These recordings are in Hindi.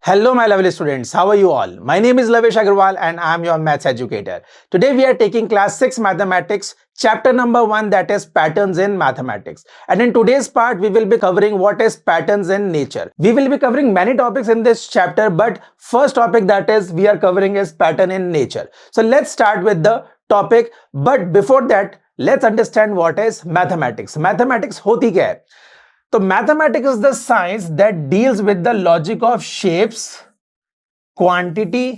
Hello, my lovely students. How are you all? My name is Lavesh Agarwal and I am your maths educator. Today we are taking class 6 mathematics, chapter number 1, that is patterns in mathematics. And in today's part, we will be covering what is patterns in nature. We will be covering many topics in this chapter, but first topic that is we are covering is pattern in nature. So let's start with the topic. But before that, let's understand what is mathematics. Mathematics होती क्या है? तो mathematics is the science that deals with the logic of shapes, quantity,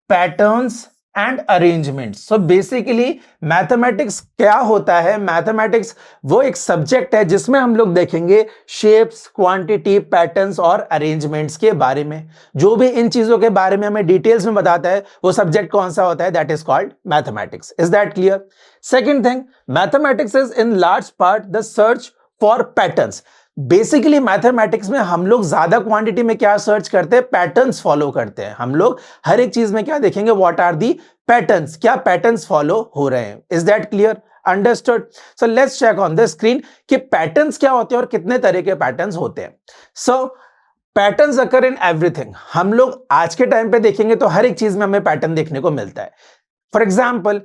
patterns and arrangement. So basically mathematics क्या होता है? मैथमेटिक्स वो एक सब्जेक्ट है जिसमें हम लोग देखेंगे शेप्स, क्वांटिटी, पैटर्न्स और अरेंजमेंट्स के बारे में. जो भी इन चीजों के बारे में हमें डिटेल्स में बताता है वो सब्जेक्ट कौन सा होता है? That is called mathematics. Is that clear? Second thing, mathematics is in large part the search for patterns. Basically mathematics में हम लोग ज्यादा क्वांटिटी में क्या सर्च करते हैं? पैटर्न्स फॉलो करते हैं. हम लोग हर एक चीज में क्या देखेंगे? व्हाट आर दी पैटर्न्स, क्या पैटर्न्स फॉलो हो रहे हैं. Is that clear? Understood? So let's check on the screen कि पैटर्न्स क्या होते हैं और कितने तरह के पैटर्न्स होते हैं. सो पैटर्न्स अकर इन एवरीथिंग. हम लोग आज के टाइम पे देखेंगे तो हर एक चीज में हमें पैटर्न देखने को मिलता है. फॉर एग्जाम्पल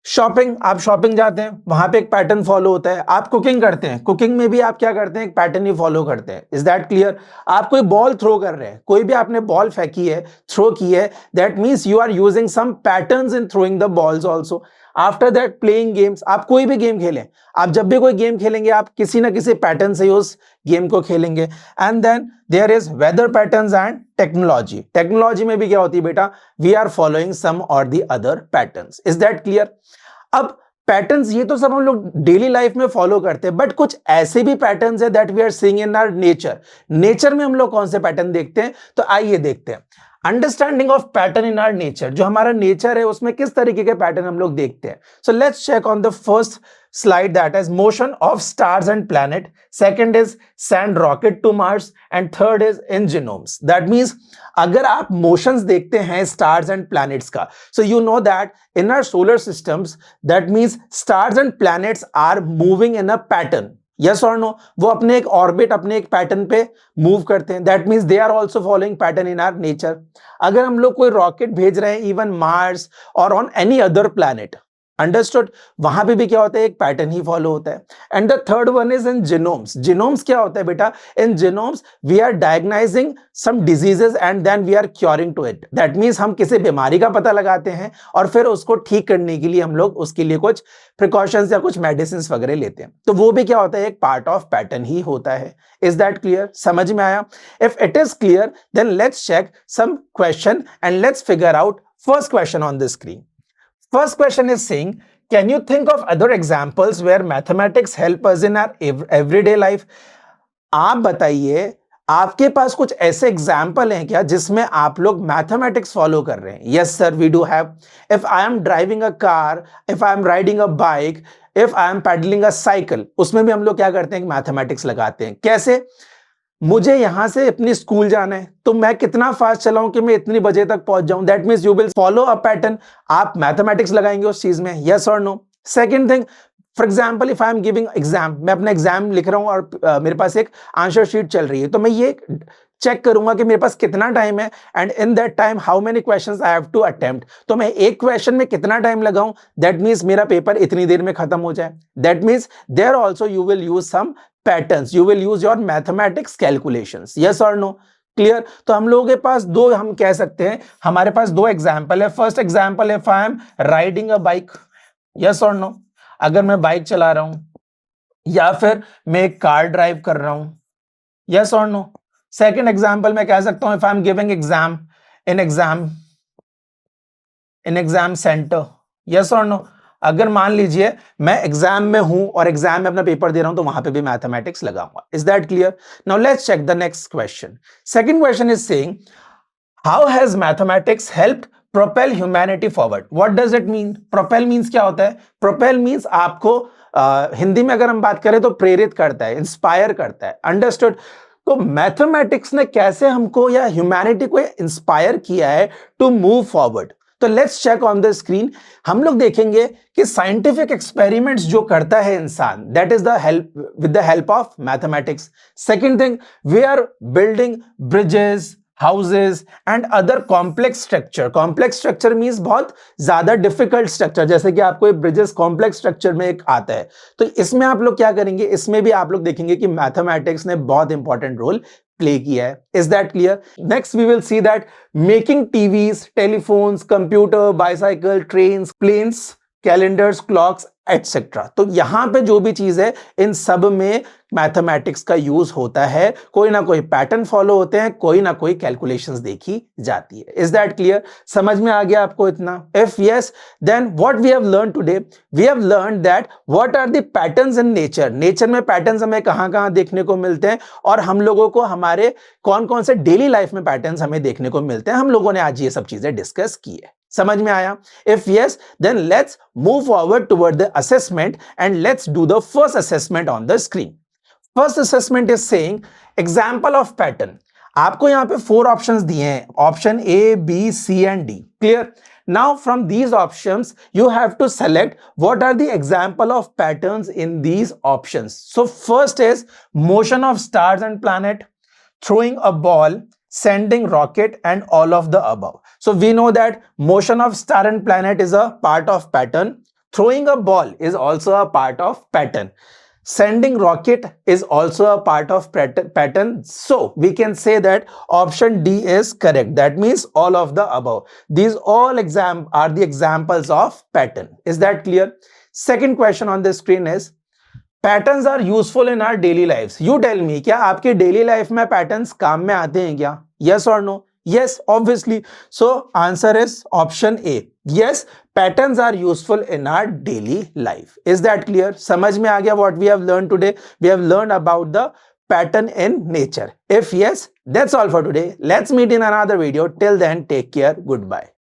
शॉपिंग, आप शॉपिंग जाते हैं, वहां पे एक पैटर्न फॉलो होता है. आप कुकिंग करते हैं, कुकिंग में भी आप क्या करते हैं? एक पैटर्न ही फॉलो करते हैं. Is that clear? आप कोई बॉल थ्रो कर रहे हैं, कोई भी आपने बॉल फेंकी है, थ्रो की है, that means you are using some patterns in throwing the balls also. After that playing games, आप कोई भी गेम खेलें, आप जब भी कोई गेम खेलेंगे आप किसी ना किसी पैटर्न से उस गेम को खेलेंगे. And then there is weather patterns and technology. Technology में भी क्या होती है बेटा? वी आर फॉलोइंग सम और the other patterns. Is that clear? अब पैटर्न्स ये तो सब हम लोग डेली लाइफ में फॉलो करते हैं, बट कुछ ऐसे भी पैटर्न्स है that we are seeing in our nature. Nature में हम लोग कौन से पैटर्न देखते हैं? तो आइए देखते हैं. Understanding of pattern in our nature. जो हमारा नेचर है उसमें किस तरीके के पैटर्न हम लोग देखते हैं. So let's check on the first slide, that is motion of stars and planet. Second is send rocket to Mars and third is in genomes. That means अगर आप motions देखते हैं stars and planets का, so you know that in our solar systems, that means stars and planets are moving in a pattern. Yes or no? वो अपने एक ऑर्बिट, अपने एक पैटर्न पे मूव करते हैं. That means they are also following pattern in our nature. अगर हम लोग कोई रॉकेट भेज रहे हैं इवन मार्स और on any other planet, understood, वहां पे भी क्या होता है? एक पैटर्न ही फॉलो होता है. And the third one is in genomes. Genomes क्या होता है बेटा? In genomes we are diagnosing some diseases and then we are curing to it. That means हम किसी बीमारी का पता लगाते हैं और फिर उसको ठीक करने के लिए हम लोग उसके लिए कुछ प्रिकॉशंस या कुछ मेडिसिन वगैरह लेते हैं. तो वो भी क्या होता है? एक पार्ट ऑफ पैटर्न ही होता है. Is that clear? समझ में आया? If it is clear then let's check some question and let's figure out first question on the screen. First question is saying, can you think of other examples where mathematics help us in our everyday life? आप बताइए, आपके पास कुछ ऐसे एग्जाम्पल हैं क्या जिसमें आप लोग मैथमेटिक्स फॉलो कर रहे हैं? Yes sir, we do have. If I am driving a car, if I am riding a bike, if I am paddling a cycle, उसमें भी हम लोग क्या करते हैं? मैथमेटिक्स लगाते हैं. कैसे? मुझे यहां से अपनी स्कूल जाना है तो मैं कितना फास्ट चलाऊं कि मैं इतनी बजे तक पहुंच जाऊं. That means you will follow a pattern. आप मैथमेटिक्स लगाएंगे उस चीज में. यस और no? Second thing, for example if I am giving exam, मैं अपना एग्जाम लिख रहा हूं और मेरे पास एक आंसर शीट चल रही है, तो मैं ये चेक करूंगा कि मेरे पास कितना टाइम है and in that time how many questions I have to attempt. तो मैं एक क्वेश्चन में कितना टाइम लगाऊं, दैट मींस मेरा पेपर इतनी देर में खत्म हो जाए. That means there also you will use some patterns, you will use your mathematics calculations. Yes और नो? क्लियर? तो हम लोगों के पास दो, हम कह सकते हैं हमारे पास दो एग्जाम्पल है. First example if I am riding a bike. Yes और नो? अगर मैं बाइक चला रहा हूं या फिर मैं एक कार ड्राइव कर रहा हूं. यस और नो? सेकेंड एग्जाम्पल मैं कह सकता हूं if I am giving exam in exam centre. Yes और नो? अगर मान लीजिए मैं एग्जाम में हूं और एग्जाम में अपना पेपर दे रहा हूं तो वहां पे भी मैथमेटिक्स लगाऊंगा. Is that clear? Now let's check the next question. Second question is saying, how has mathematics helped propel humanity forward? What does it mean? Propel means क्या होता है? प्रोपेल मीन्स आपको हिंदी में अगर हम बात करें तो प्रेरित करता है, इंस्पायर करता है. अंडरस्टूड? तो मैथमेटिक्स ने कैसे हमको या ह्यूमैनिटी को इंस्पायर किया है टू मूव फॉरवर्ड? तो let's check on the screen. हम लोग देखेंगे कि साइंटिफिक एक्सपेरिमेंट्स जो करता है इंसान, that is the help with the help of mathematics. Second thing, we are building bridges, houses and other complex structure. Complex structure means बहुत ज्यादा डिफिकल्ट स्ट्रक्चर, जैसे कि आपको ब्रिजेस कॉम्प्लेक्स स्ट्रक्चर में एक आता है. तो इसमें आप लोग क्या करेंगे, इसमें भी आप लोग देखेंगे कि मैथमेटिक्स ने बहुत इंपॉर्टेंट रोल प्ले किया है. Is that clear? Next we will see that making TVs, telephones, computer, bicycle, trains, planes, calendars, clocks etcetera. तो यहां पे जो भी चीज है इन सब में मैथमेटिक्स का यूज होता है. कोई ना कोई पैटर्न फॉलो होते हैं, कोई ना कोई कैलकुलेशंस देखी जाती है. Is that clear? समझ में आ गया आपको इतना? If yes, then what we have learn today, we have learn that what are the patterns in nature. Nature में पैटर्न्स हमें कहां कहां देखने को मिलते हैं, और हम लोगों को हमारे कौन कौन से डेली लाइफ में पैटर्न्स हमें देखने को मिलते हैं. हम लोगों ने आज ये सब चीजें डिस्कस की है. समझ में आया? If yes, then let's move forward toward the assessment and let's do the first assessment on the screen. First assessment is saying example of pattern. आपको यहाँ पे 4 options दिए हैं, option A, B, C and D. Clear? Now from these options you have to select what are the example of patterns in these options. So first is motion of stars and planet, throwing a ball, sending rocket and all of the above. So we know that motion of star and planet is a part of pattern. Throwing a ball is also a part of pattern. Sending rocket is also a part of pattern. So we can say that option D is correct. That means all of the above. These all are the examples of pattern. Is that clear? Second question on the screen is patterns are useful in our daily life. You tell me, क्या आपकी डेली लाइफ में पैटर्न्स काम में आते हैं क्या? यस और no? Yes, obviously. So answer is option A. Yes, patterns are useful in our daily life. Is that clear? समझ में आ गया what we have learn today? We have learn about the pattern in nature. If yes, that's all for today. Let's meet in another video. Till then take care. Good bye.